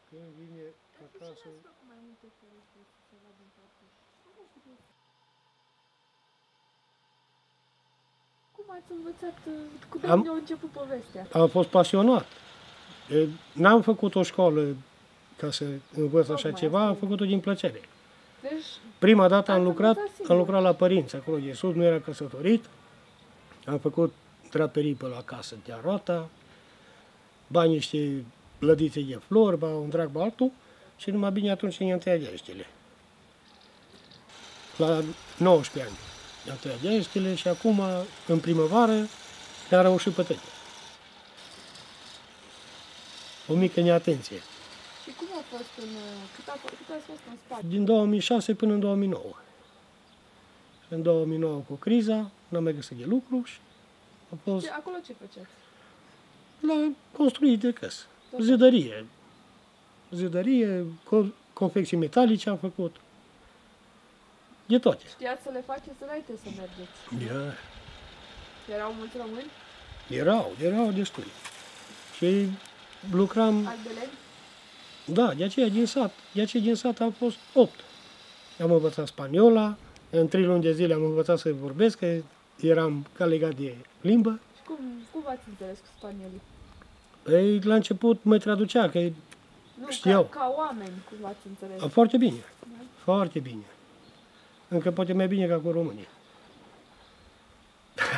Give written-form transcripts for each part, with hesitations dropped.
Când vine acasă... mai multe ferești să se vadă în partea. Cum ați învățat, cu de unde a început povestea? Am fost pasionat. N-am făcut o școală ca să învăț așa ceva, am făcut-o din plăcere. Deci, Prima dată am lucrat la părinți acolo de sus, nu era căsătorit. Am făcut draperii pe la casă de roata, bani niște lădițe de flori, ba un drag ba altul, și numai bine atunci i-am tăiat degetele. La 19 ani i-am tăiat degetele și acum, în primăvară, le-am reușit pe toate. O mică neatenție. Și cum a fost cât ați fost în spate? Din 2006 până în 2009. Și în 2009 cu criza, n-am mai găsit de lucru și a fost... Și acolo ce făceați? La construit de căs. Zidărie, confecții metalice am făcut. De toate. Știați să le faceți înainte să mergeți? Erau mulți români? Erau destui. Și lucram... Ardeleni? Da, de aceea din sat am fost 8. Am învățat spaniola, în 3 luni de zile am învățat să vorbesc, că eram ca legat de limbă. Și cum v-ați înțeles cu spaniolii? Păi, la început mă traducea, că știau. Ca oameni, cum v-ați înțeles? Foarte bine, foarte bine. Încă poate mai bine ca cu românii.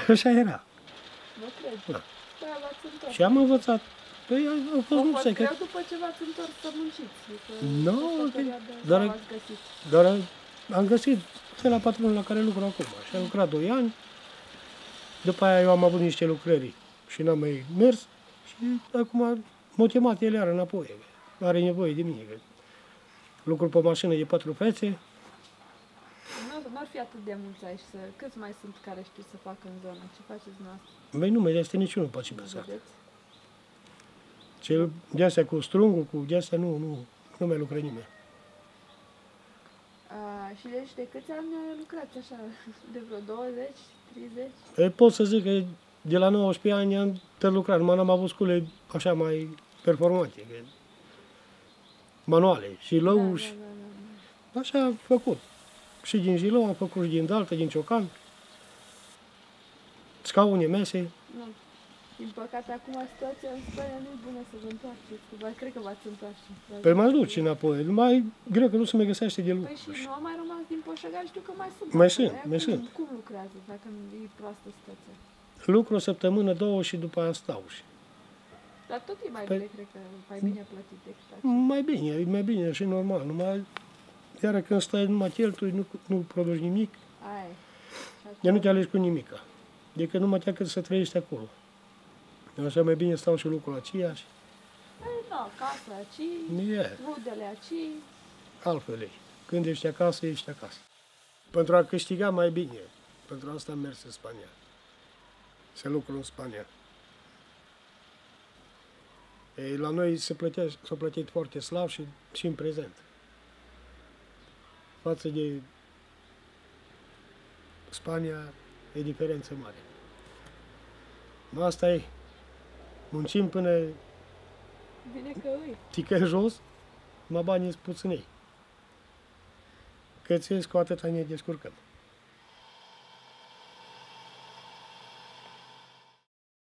Așa era. Nu cred. Da. Da, v-ați întors. Și am învățat. Păi, a fost A fost greu după ce v-ați întors să munciți? Dar am găsit la patronul la care lucru acum. Și am lucrat 2 ani. După aia eu am avut niște lucrări și n-am mai mers. Și acum m-au chemat el iară înapoi. Are nevoie de mine. Lucru pe mașină de 4 fețe. N-ar fi atât de mulți aici. Câți mai sunt care știu să facă în zonă? Ce faceți dumneavoastră? Băi, nu mai este niciunul pe aici pe sat. Vedeți? De-astea cu strungul, cu de-astea nu mai lucră nimeni. Și deci de câți ani lucrați așa? De vreo 20, 30? Păi pot să zic că de la 19 ani am tot lucrat, numai n-am avut scule așa mai performante, manuale, și lău și... Așa am făcut. Și din jilou am făcut și din daltă, din ciocan, scaune, mese. Nu. Din păcate, acum situația în Spania nu e bună să vă întoarceți. Cred că v-ați întoarce. Păi m-aș duce înapoi. Mai greu că nu se mai găsește de lucru. Păi și nu am mai rămas din Poșăgar, știu că mai sunt. Mai sunt. Cum lucrează, dacă e proastă situația? Lucru o săptămână, 2 și după aia stau. Dar tot e mai bine, cred că mai bine plătit decât așa. Mai bine și normal. Numai, iar când stai numai cheltui, nu produci nimic, nu te alegi cu nimica. Decât numai cât să trăiești acolo. Așa mai bine stau și lucrul aceeași. Păi da, casa aici, rudele aici. Altfel e. Când ești acasă, ești acasă. Pentru a câștiga mai bine. Pentru asta am mers în Spania. Să lucru în Spania. Ei, la noi s-a plătit foarte slab și în prezent. Față de Spania e diferență mare. Asta e. Muncim până Bine că îi. tică jos, mă banii-s puținei. Cât ți cu atâta ne descurcăm.